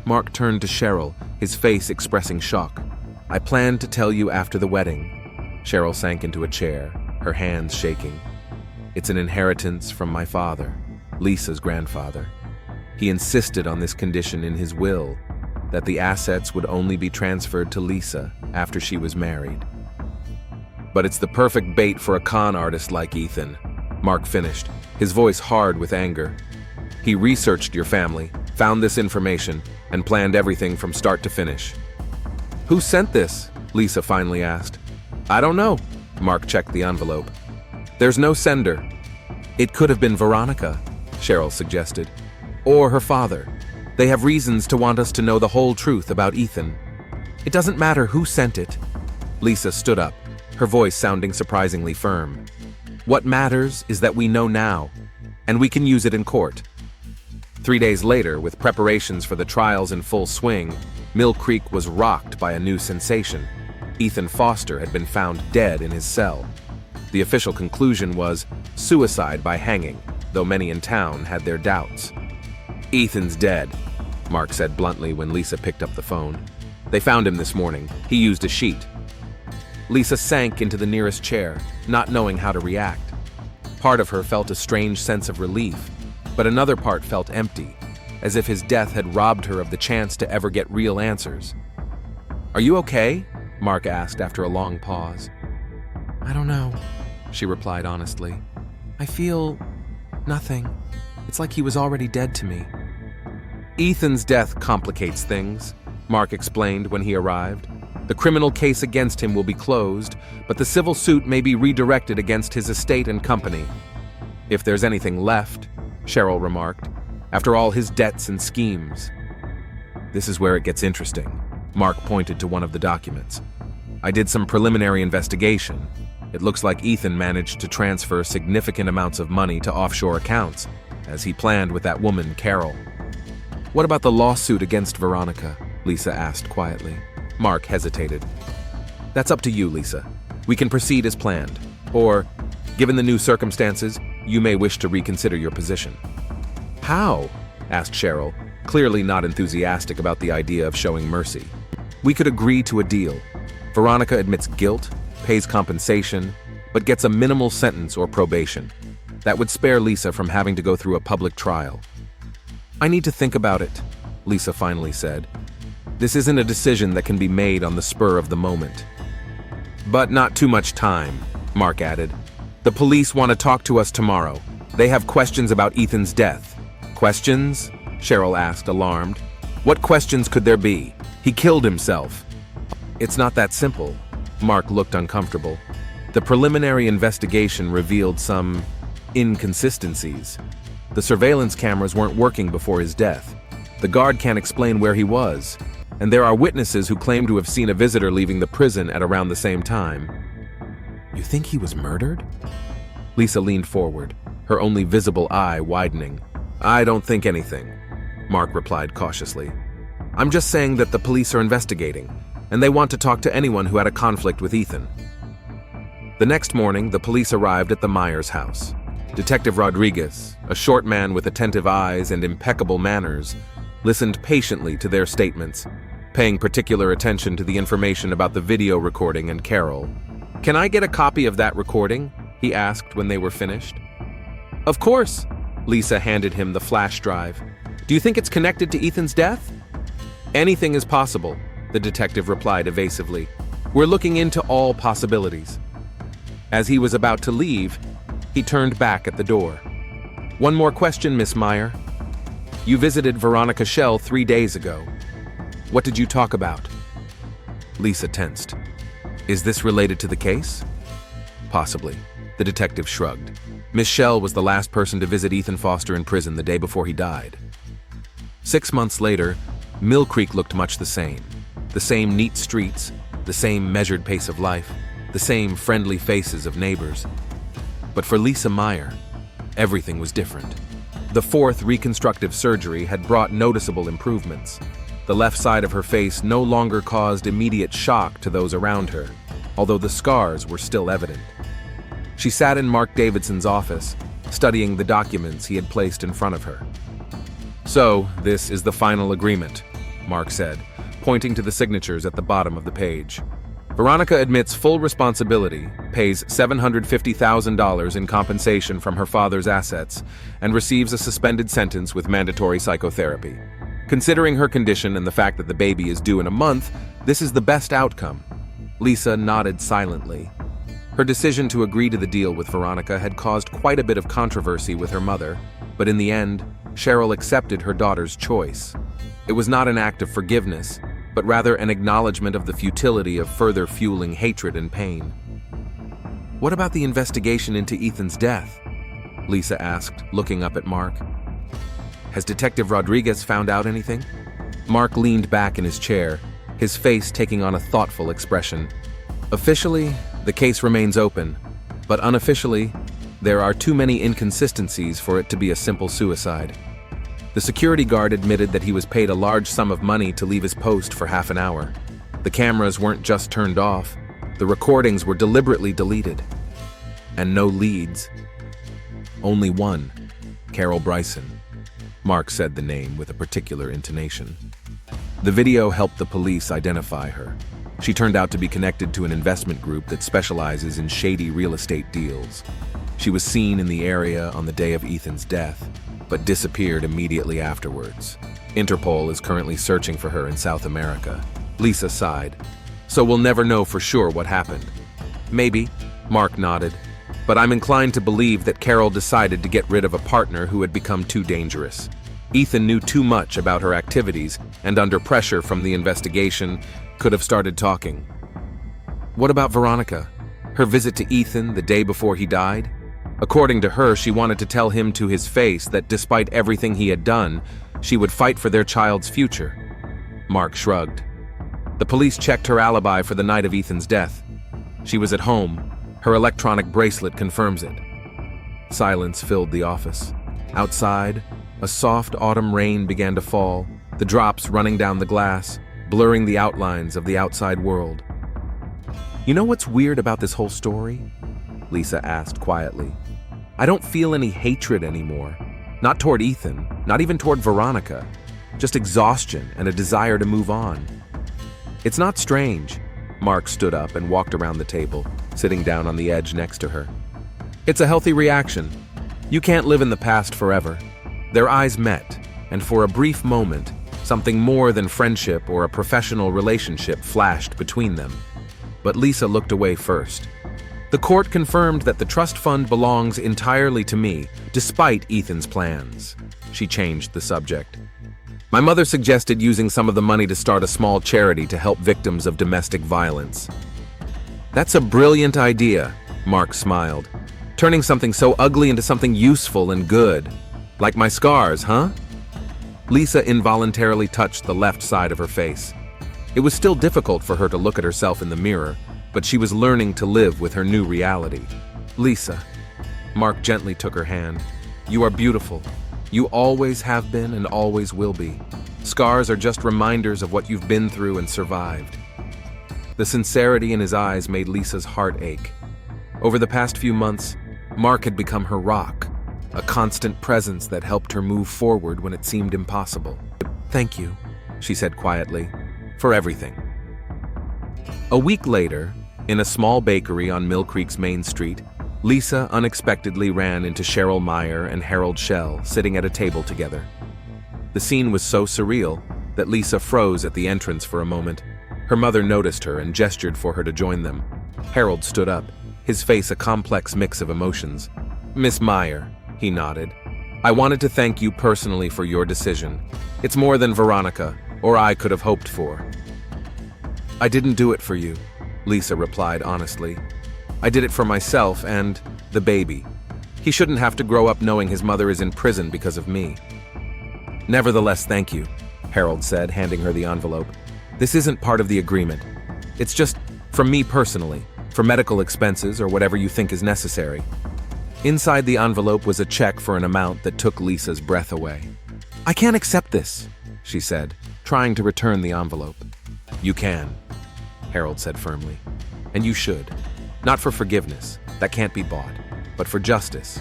Mark turned to Cheryl, his face expressing shock. I planned to tell you after the wedding. Cheryl sank into a chair, her hands shaking. It's an inheritance from my father, Lisa's grandfather. He insisted on this condition in his will, that the assets would only be transferred to Lisa after she was married. But it's the perfect bait for a con artist like Ethan, Mark finished, his voice hard with anger. He researched your family, found this information, and planned everything from start to finish. Who sent this? Lisa finally asked. I don't know. Mark checked the envelope. There's no sender. It could have been Veronica, Cheryl suggested. Or her father. They have reasons to want us to know the whole truth about Ethan. It doesn't matter who sent it. Lisa stood up, her voice sounding surprisingly firm. What matters is that we know now, and we can use it in court. 3 days later, with preparations for the trials in full swing, Mill Creek was rocked by a new sensation. Ethan Foster had been found dead in his cell. The official conclusion was suicide by hanging, though many in town had their doubts. Ethan's dead, Mark said bluntly when Lisa picked up the phone. They found him this morning. He used a sheet. Lisa sank into the nearest chair, not knowing how to react. Part of her felt a strange sense of relief, but another part felt empty, as if his death had robbed her of the chance to ever get real answers. Are you okay? Mark asked after a long pause. I don't know, she replied honestly. I feel nothing. It's like he was already dead to me. Ethan's death complicates things, Mark explained when he arrived. The criminal case against him will be closed, but the civil suit may be redirected against his estate and company. If there's anything left, Cheryl remarked, after all his debts and schemes. This is where it gets interesting. Mark pointed to one of the documents. I did some preliminary investigation. It looks like Ethan managed to transfer significant amounts of money to offshore accounts, as he planned with that woman, Carol. What about the lawsuit against Veronica? Lisa asked quietly. Mark hesitated. That's up to you, Lisa. We can proceed as planned. Or, given the new circumstances, you may wish to reconsider your position. How? Asked Cheryl, clearly not enthusiastic about the idea of showing mercy. We could agree to a deal. Veronica admits guilt, pays compensation, but gets a minimal sentence or probation. That would spare Lisa from having to go through a public trial. I need to think about it, Lisa finally said. This isn't a decision that can be made on the spur of the moment. But not too much time, Mark added. The police want to talk to us tomorrow. They have questions about Ethan's death. Questions? Cheryl asked, alarmed. What questions could there be? He killed himself. It's not that simple. Mark looked uncomfortable. The preliminary investigation revealed some inconsistencies. The surveillance cameras weren't working before his death. The guard can't explain where he was. And there are witnesses who claim to have seen a visitor leaving the prison at around the same time. You think he was murdered? Lisa leaned forward, her only visible eye widening. I don't think anything, Mark replied cautiously. I'm just saying that the police are investigating, and they want to talk to anyone who had a conflict with Ethan. The next morning, the police arrived at the Myers house. Detective Rodriguez, a short man with attentive eyes and impeccable manners, listened patiently to their statements, paying particular attention to the information about the video recording and Carol. Can I get a copy of that recording? He asked when they were finished. Of course. Lisa handed him the flash drive. Do you think it's connected to Ethan's death? Anything is possible, the detective replied evasively. We're looking into all possibilities. As he was about to leave, he turned back at the door. One more question, Miss Meyer. You visited Veronica Schell 3 days ago. What did you talk about? Lisa tensed. Is this related to the case? Possibly. The detective shrugged. Miss Schell was the last person to visit Ethan Foster in prison the day before he died. 6 months later, Mill Creek looked much the same. The same neat streets, the same measured pace of life, the same friendly faces of neighbors. But for Lisa Meyer, everything was different. The fourth reconstructive surgery had brought noticeable improvements. The left side of her face no longer caused immediate shock to those around her, although the scars were still evident. She sat in Mark Davidson's office, studying the documents he had placed in front of her. So, this is the final agreement, Mark said, pointing to the signatures at the bottom of the page. Veronica admits full responsibility, pays $750,000 in compensation from her father's assets, and receives a suspended sentence with mandatory psychotherapy. Considering her condition and the fact that the baby is due in a month, this is the best outcome. Lisa nodded silently. Her decision to agree to the deal with Veronica had caused quite a bit of controversy with her mother, but in the end, Cheryl accepted her daughter's choice. It was not an act of forgiveness, but rather an acknowledgement of the futility of further fueling hatred and pain. What about the investigation into Ethan's death? Lisa asked, looking up at Mark. Has Detective Rodriguez found out anything? Mark leaned back in his chair, his face taking on a thoughtful expression. Officially, the case remains open, but unofficially, there are too many inconsistencies for it to be a simple suicide. The security guard admitted that he was paid a large sum of money to leave his post for half an hour. The cameras weren't just turned off, the recordings were deliberately deleted. And no leads. Only one, Carol Bryson. Mark said the name with a particular intonation. The video helped the police identify her. She turned out to be connected to an investment group that specializes in shady real estate deals. She was seen in the area on the day of Ethan's death, but disappeared immediately afterwards. Interpol is currently searching for her in South America. Lisa sighed. So we'll never know for sure what happened. Maybe, Mark nodded, but I'm inclined to believe that Carol decided to get rid of a partner who had become too dangerous. Ethan knew too much about her activities, and under pressure from the investigation, could have started talking. What about Veronica? Her visit to Ethan the day before he died? According to her, she wanted to tell him to his face that despite everything he had done, she would fight for their child's future. Mark shrugged. The police checked her alibi for the night of Ethan's death. She was at home. Her electronic bracelet confirms it. Silence filled the office. Outside, a soft autumn rain began to fall, the drops running down the glass, blurring the outlines of the outside world. You know what's weird about this whole story? Lisa asked quietly. I don't feel any hatred anymore. Not toward Ethan, not even toward Veronica. Just exhaustion and a desire to move on. It's not strange. Mark stood up and walked around the table, sitting down on the edge next to her. It's a healthy reaction. You can't live in the past forever. Their eyes met, and for a brief moment, something more than friendship or a professional relationship flashed between them. But Lisa looked away first. The court confirmed that the trust fund belongs entirely to me, despite Ethan's plans. She changed the subject. My mother suggested using some of the money to start a small charity to help victims of domestic violence. That's a brilliant idea, Mark smiled. Turning something so ugly into something useful and good. Like my scars, huh? Lisa involuntarily touched the left side of her face. It was still difficult for her to look at herself in the mirror, but she was learning to live with her new reality. Lisa. Mark gently took her hand. You are beautiful. You always have been and always will be. Scars are just reminders of what you've been through and survived. The sincerity in his eyes made Lisa's heart ache. Over the past few months, Mark had become her rock, a constant presence that helped her move forward when it seemed impossible. Thank you, she said quietly, for everything. A week later, in a small bakery on Mill Creek's main street, Lisa unexpectedly ran into Cheryl Meyer and Harold Schell sitting at a table together. The scene was so surreal, that Lisa froze at the entrance for a moment. Her mother noticed her and gestured for her to join them. Harold stood up, his face a complex mix of emotions. "Miss Meyer," he nodded, "I wanted to thank you personally for your decision. It's more than Veronica or I could have hoped for." "I didn't do it for you," Lisa replied honestly. "I did it for myself and the baby. He shouldn't have to grow up knowing his mother is in prison because of me." "Nevertheless, thank you," Harold said, handing her the envelope. "This isn't part of the agreement. It's just from me personally, for medical expenses or whatever you think is necessary." Inside the envelope was a check for an amount that took Lisa's breath away. "I can't accept this," she said, trying to return the envelope. "You can," Harold said firmly. "And you should. Not for forgiveness, that can't be bought, but for justice.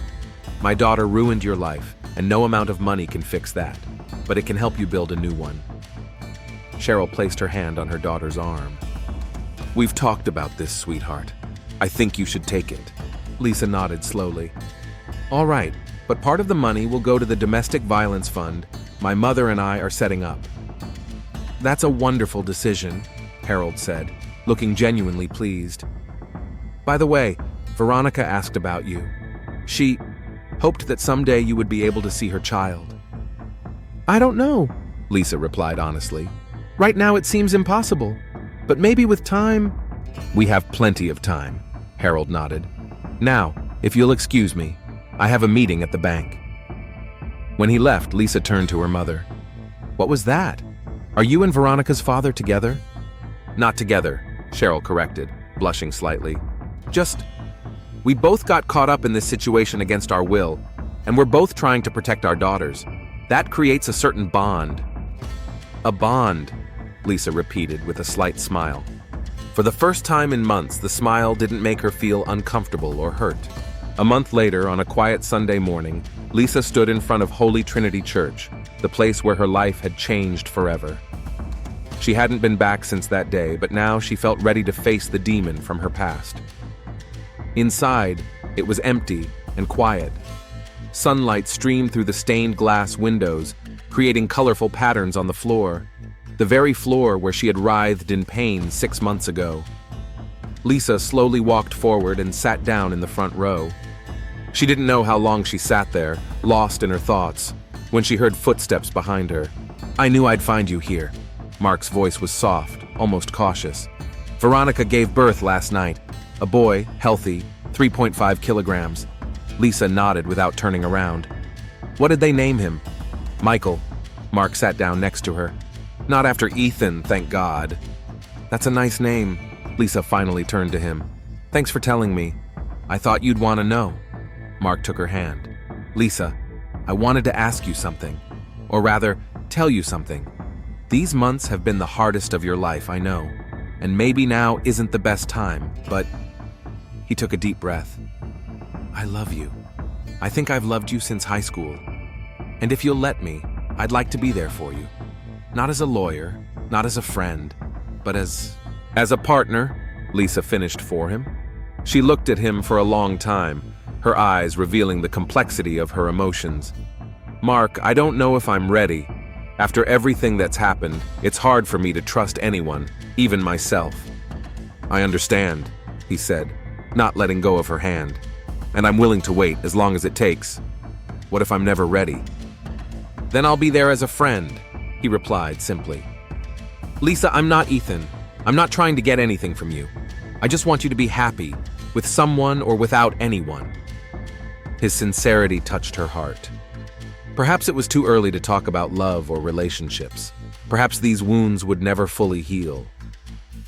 My daughter ruined your life, and no amount of money can fix that, but it can help you build a new one." Cheryl placed her hand on her daughter's arm. "We've talked about this, sweetheart. I think you should take it." Lisa nodded slowly. "All right, but part of the money will go to the domestic violence fund my mother and I are setting up." "That's a wonderful decision," Harold said, looking genuinely pleased. "By the way, Veronica asked about you. She hoped that someday you would be able to see her child." "I don't know," Lisa replied honestly. "Right now it seems impossible, but maybe with time—" "We have plenty of time," Harold nodded. "Now, if you'll excuse me, I have a meeting at the bank." When he left, Lisa turned to her mother. "What was that? Are you and Veronica's father together?" "Not together," Cheryl corrected, blushing slightly. We both got caught up in this situation against our will, and we're both trying to protect our daughters. That creates a certain bond." "A bond," Lisa repeated with a slight smile. For the first time in months, the smile didn't make her feel uncomfortable or hurt. A month later, on a quiet Sunday morning, Lisa stood in front of Holy Trinity Church, the place where her life had changed forever. She hadn't been back since that day, but now she felt ready to face the demon from her past. Inside, it was empty and quiet. Sunlight streamed through the stained glass windows, creating colorful patterns on the floor, the very floor where she had writhed in pain 6 months ago. Lisa slowly walked forward and sat down in the front row. She didn't know how long she sat there, lost in her thoughts, when she heard footsteps behind her. "I knew I'd find you here." Mark's voice was soft, almost cautious. "Veronica gave birth last night. A boy, healthy, 3.5 kilograms. Lisa nodded without turning around. "What did they name him?" "Michael." Mark sat down next to her. "Not after Ethan, thank God." "That's a nice name." Lisa finally turned to him. "Thanks for telling me. I thought you'd want to know." Mark took her hand. "Lisa, I wanted to ask you something. Or rather, tell you something. These months have been the hardest of your life, I know. And maybe now isn't the best time, but..." He took a deep breath. "I love you. I think I've loved you since high school. And if you'll let me, I'd like to be there for you. Not as a lawyer, not as a friend, but as a partner," Lisa finished for him. She looked at him for a long time, her eyes revealing the complexity of her emotions. "Mark, I don't know if I'm ready. After everything that's happened, it's hard for me to trust anyone, even myself." "I understand," he said, not letting go of her hand. "And I'm willing to wait as long as it takes. What if I'm never ready?" "Then I'll be there as a friend," he replied simply. "Lisa, I'm not Ethan. I'm not trying to get anything from you. I just want you to be happy, with someone or without anyone." His sincerity touched her heart. Perhaps it was too early to talk about love or relationships. Perhaps these wounds would never fully heal.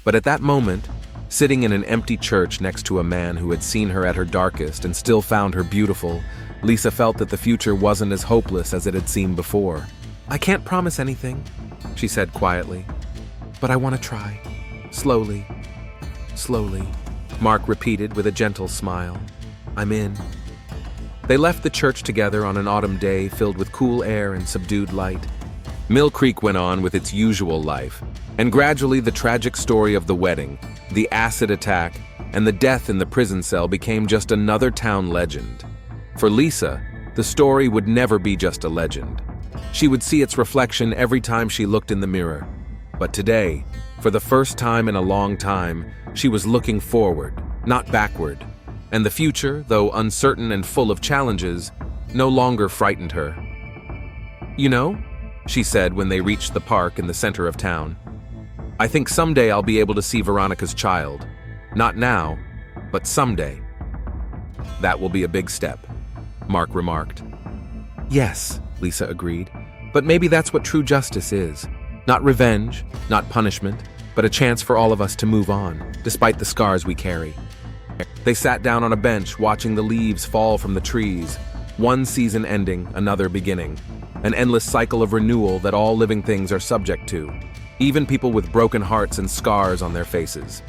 But at that moment, sitting in an empty church next to a man who had seen her at her darkest and still found her beautiful, Lisa felt that the future wasn't as hopeless as it had seemed before. "I can't promise anything," she said quietly, "but I want to try. Slowly, slowly," Mark repeated with a gentle smile. "I'm in." They left the church together on an autumn day filled with cool air and subdued light. Mill Creek went on with its usual life, and gradually the tragic story of the wedding, the acid attack, and the death in the prison cell became just another town legend. For Lisa, the story would never be just a legend. She would see its reflection every time she looked in the mirror. But today, for the first time in a long time, she was looking forward, not backward. And the future, though uncertain and full of challenges, no longer frightened her. "You know," she said when they reached the park in the center of town, "I think someday I'll be able to see Veronica's child. Not now, but someday." "That will be a big step," Mark remarked. "Yes," Lisa agreed, "but maybe that's what true justice is. Not revenge, not punishment, but a chance for all of us to move on, despite the scars we carry." They sat down on a bench, watching the leaves fall from the trees. One season ending, another beginning. An endless cycle of renewal that all living things are subject to, even people with broken hearts and scars on their faces.